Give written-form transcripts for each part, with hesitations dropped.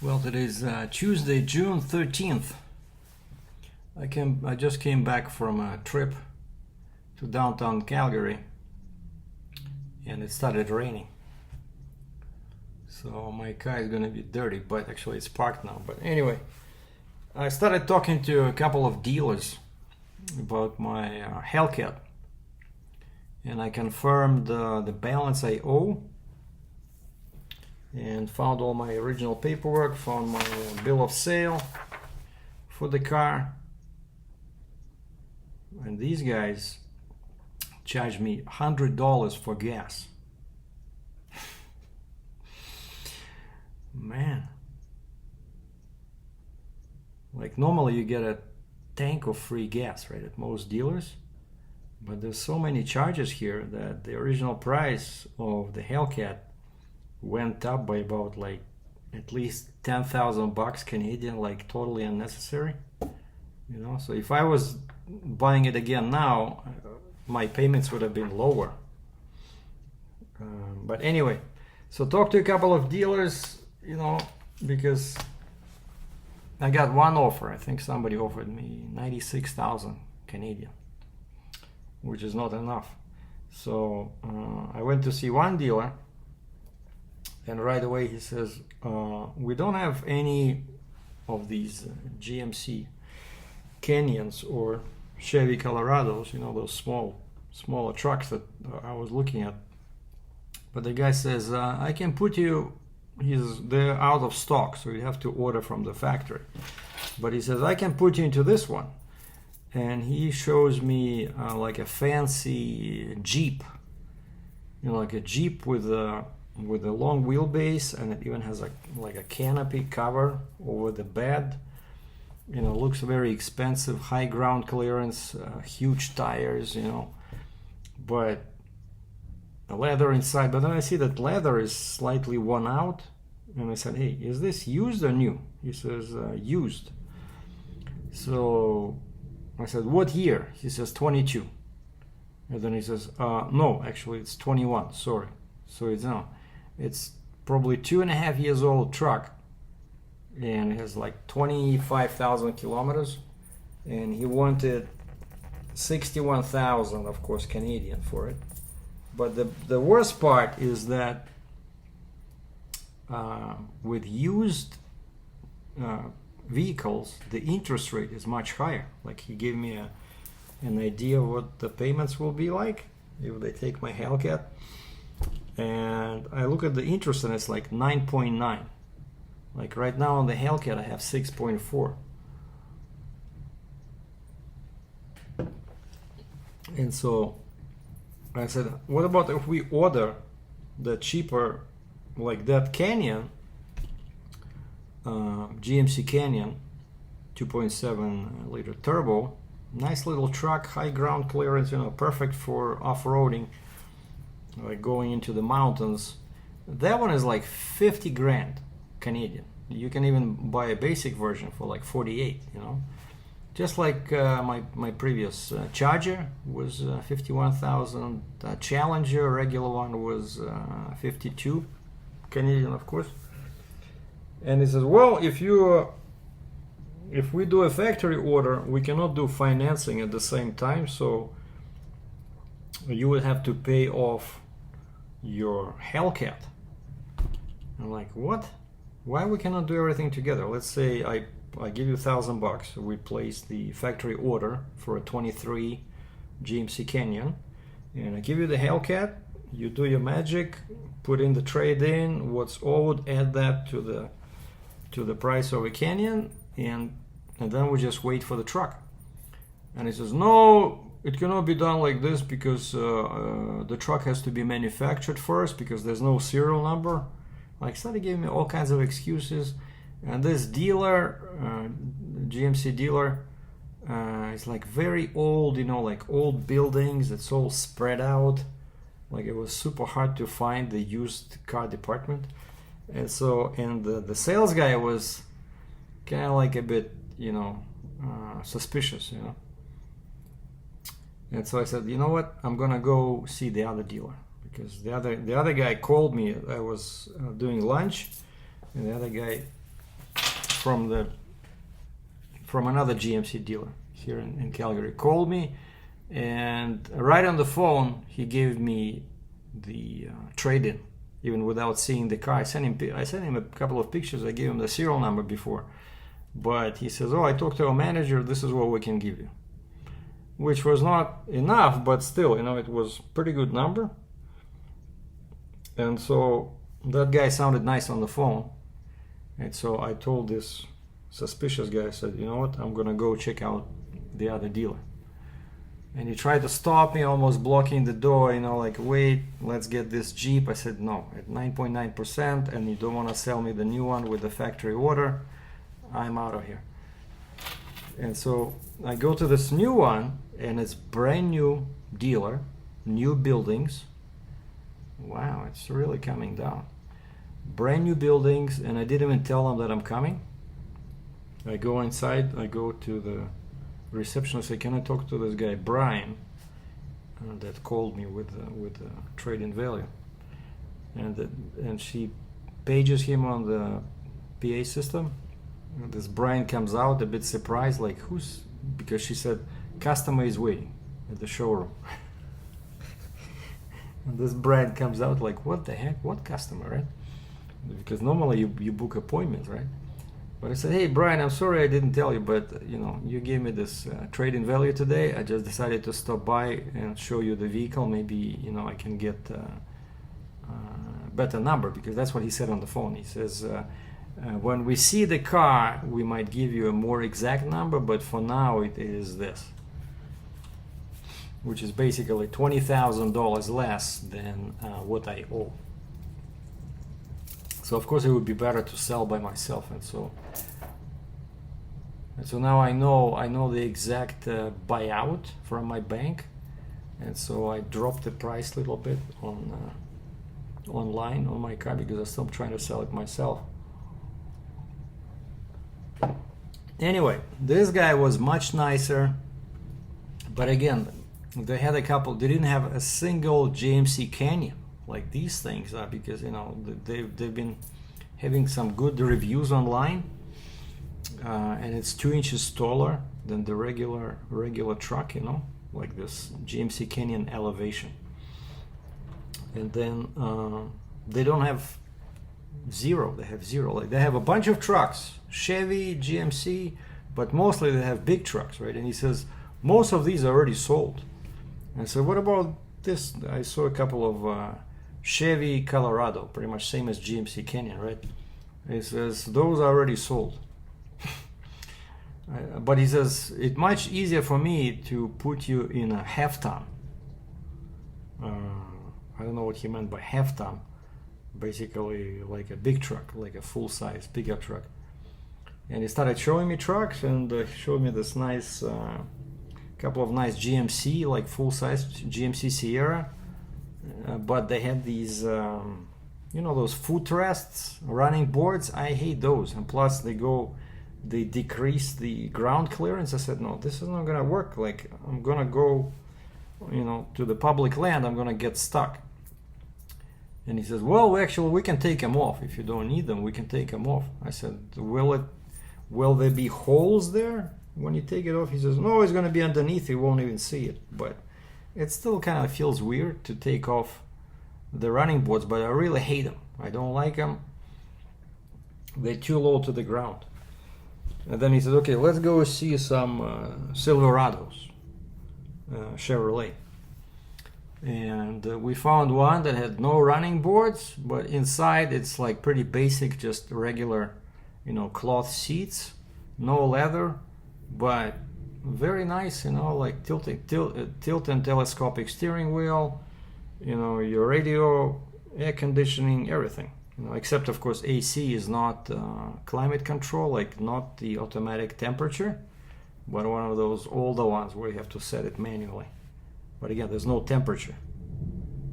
Well, today's Tuesday, June 13th. I just came back from a trip to downtown Calgary, and it started raining. So my car is gonna be dirty, but actually it's parked now. But anyway, I started talking to a couple of dealers about my Hellcat, and I confirmed the balance I owe, and found all my original paperwork, found my bill of sale for the car, and these guys charged me $100 for gas. Man, like normally you get a tank of free gas, right, at most dealers, but there's so many charges here that the original price of the Hellcat went up by about like at least 10,000 bucks Canadian, like totally unnecessary, you know. So if I was buying it again now, my payments would have been lower. But anyway, so talk to a couple of dealers, you know, because I got one offer. I think somebody offered me 96,000 Canadian, which is not enough. So I went to see one dealer, and right away he says, we don't have any of these GMC Canyons or Chevy Colorados, you know, those smaller trucks that I was looking at. But the guy says, I can put you, they're out of stock, so you have to order from the factory. But he says, I can put you into this one. And he shows me like a fancy Jeep, you know, like a Jeep with a long wheelbase, and it even has like a canopy cover over the bed. You know, looks very expensive, high ground clearance, huge tires, you know, but the leather inside. But then I see that leather is slightly worn out, and I said, hey, is this used or new? He says, used. So I said, what year? He says 22. And then he says, no, actually it's 21, sorry. So it's probably 2.5 years old truck, and it has like 25,000 kilometers, and he wanted 61,000, of course, Canadian for it. But the worst part is that with used vehicles, the interest rate is much higher. Like, he gave me an idea of what the payments will be like if they take my Hellcat, and I look at the interest and it's like 9.9. Like right now on the Hellcat I have 6.4. And so I said, what about if we order the cheaper, like that Canyon, GMC Canyon 2.7 liter turbo, nice little truck, high ground clearance, you know, perfect for off-roading, like going into the mountains. That one is like 50 grand Canadian. You can even buy a basic version for like 48, you know. Just like my previous Charger was 51,000. Challenger, regular one, was 52 Canadian, of course. And he says, well, if we do a factory order, we cannot do financing at the same time, so you would have to pay off your Hellcat. I'm like, what? Why we cannot do everything together? Let's say I give you $1,000. We place the factory order for a 23 GMC Canyon, and I give you the Hellcat. You do your magic, put in the trade-in, what's owed, add that to the price of a Canyon, and then we just wait for the truck. And he says, no, it cannot be done like this because the truck has to be manufactured first because there's no serial number. Like, started giving me all kinds of excuses. And this dealer, GMC dealer, is like very old, you know, like old buildings. It's all spread out. Like, it was super hard to find the used car department. And so, and the sales guy was kind of like a bit, you know, suspicious, you know. And so I said, you know what, I'm gonna go see the other dealer, because the other guy called me. I was doing lunch, and the other guy from another GMC dealer here in Calgary. Called me, and right on the phone he gave me the trade-in, even without seeing the car. I sent him a couple of pictures. I gave him the serial number before, but he says, "Oh, I talked to our manager. This is what we can give you," which was not enough, but still, it was pretty good number. And so that guy sounded nice on the phone, and so I told this suspicious guy, I said, "You know what, I'm gonna go check out the other dealer." And he tried to stop me, almost blocking the door, like, "Wait, let's get this Jeep." I said, "No, at 9.9%, and you don't want to sell me the new one with the factory order, I'm out of here." And so I go to this new one, and it's brand new dealer, new buildings. Wow, it's really coming down. Brand new buildings, and I didn't even tell them that I'm coming. I go inside, I go to the receptionist, I say, "Can I talk to this guy Brian that called me with trade-in value?" And she pages him on the PA system. And this Brian comes out a bit surprised, like, because she said customer is waiting at the showroom. And this Brian comes out like, "What the heck? What customer?" Right? Because normally you book appointments, right? But I said, "Hey Brian, I'm sorry I didn't tell you, but you gave me this trade-in value today. I just decided to stop by and show you the vehicle. Maybe I can get a better number," because that's what he said on the phone. He says, "When we see the car, we might give you a more exact number, but for now it is this," which is basically $20,000 less than what I owe. So of course it would be better to sell by myself, and so now I know the exact buyout from my bank, and so I dropped the price a little bit online on my car, because I'm still trying to sell it myself. Anyway, this guy was much nicer, but again, they didn't have a single GMC Canyon like these things are, because they've been having some good reviews online, and it's 2 inches taller than the regular truck, like this GMC Canyon Elevation. And then they don't have zero, they have zero. Like, they have a bunch of trucks, Chevy, GMC, but mostly they have big trucks, right? And he says most of these are already sold. And so what about this? I saw a couple of Chevy Colorado, pretty much same as GMC Canyon, right? He says those are already sold. But he says it's much easier for me to put you in a half ton. I don't know what he meant by half ton. Basically like a big truck, like a full-size pickup truck. And he started showing me trucks, and showed me this nice couple of nice GMC, like full-size GMC Sierra, but they had these those footrests, running boards. I hate those, and plus they decrease the ground clearance. I said, no, this is not gonna work. Like, I'm gonna go to the public land, I'm gonna get stuck. And he says, well, we can take them off. If you don't need them, we can take them off. I said, will there be holes there when you take it off? He says, no, it's going to be underneath. You won't even see it. But it still kind of feels weird to take off the running boards, but I really hate them. I don't like them. They're too low to the ground. And then he said, okay, let's go see some Silverados, Chevrolet. And we found one that had no running boards, but inside it's like pretty basic, just regular, cloth seats, no leather, but very nice, like tilt and telescopic steering wheel, your radio, air conditioning, everything. Except of course AC is not climate control, like not the automatic temperature, but one of those older ones where you have to set it manually. But again, there's no temperature.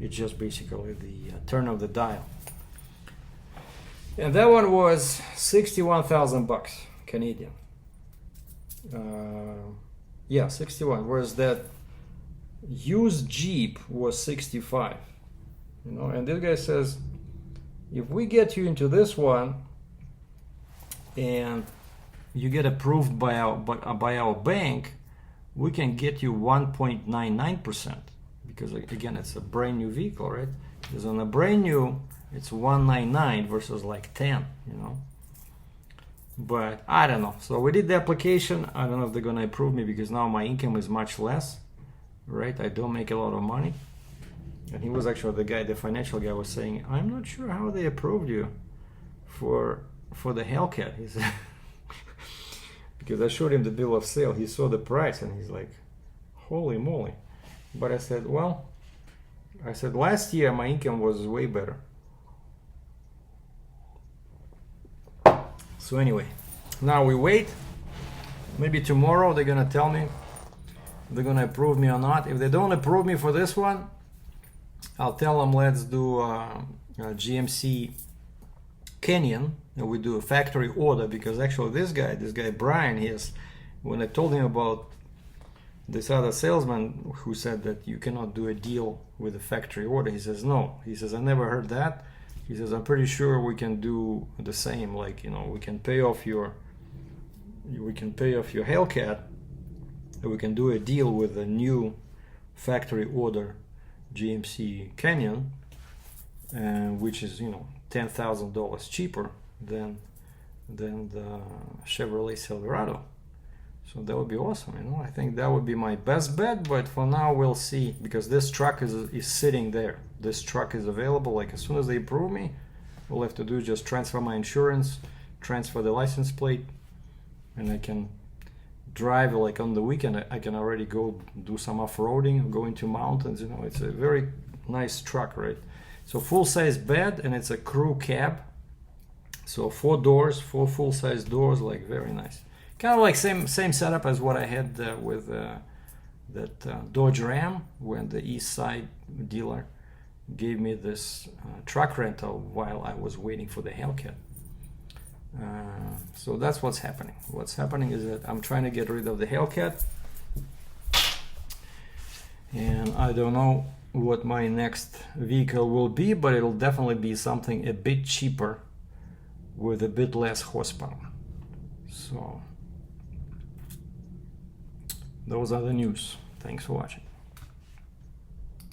It's just basically the turn of the dial. And that one was $61,000 Canadian. Yeah, 61. Whereas that used Jeep was 65. And this guy says, if we get you into this one and you get approved by our bank, we can get you 1.99%, because again, it's a brand new vehicle, right? Because on a brand new, it's 199 versus like 10, you know. But I don't know. So we did the application. I don't know if they're gonna approve me, because now my income is much less, right? I don't make a lot of money. And he was actually the guy, the financial guy, was saying, I'm not sure how they approved you for the Hellcat. He said, because I showed him the bill of sale. He saw the price and he's like, holy moly. But I said, well, last year my income was way better. So anyway, now we wait. Maybe tomorrow they're gonna tell me if they're gonna approve me or not. If they don't approve me for this one, I'll tell them let's do a GMC Canyon, and we do a factory order, because actually this guy Brian, when I told him about this other salesman who said that you cannot do a deal with a factory order, he says no. He says I never heard that. He says I'm pretty sure we can do the same, like, you know, we can pay off your Hellcat, and we can do a deal with a new factory order GMC Canyon, which is, you know, $10,000 cheaper than the Chevrolet Silverado. So that would be awesome, you know. I think that would be my best bet, but for now we'll see, because this truck is sitting there. This truck is available. Like, as soon as they approve me, all I have to do is just transfer my insurance, transfer the license plate, and I can drive. Like on the weekend, I can already go do some off-roading, go into mountains, you know. It's a very nice truck, right? So full-size bed, and it's a crew cab. So 4 doors, 4 full-size doors, like very nice. Kind of like same setup as what I had with that Dodge Ram, when the East Side dealer gave me this truck rental while I was waiting for the Hellcat. So that's what's happening. What's happening is that I'm trying to get rid of the Hellcat, and I don't know what my next vehicle will be, but it'll definitely be something a bit cheaper with a bit less horsepower. So those are the news. Thanks for watching.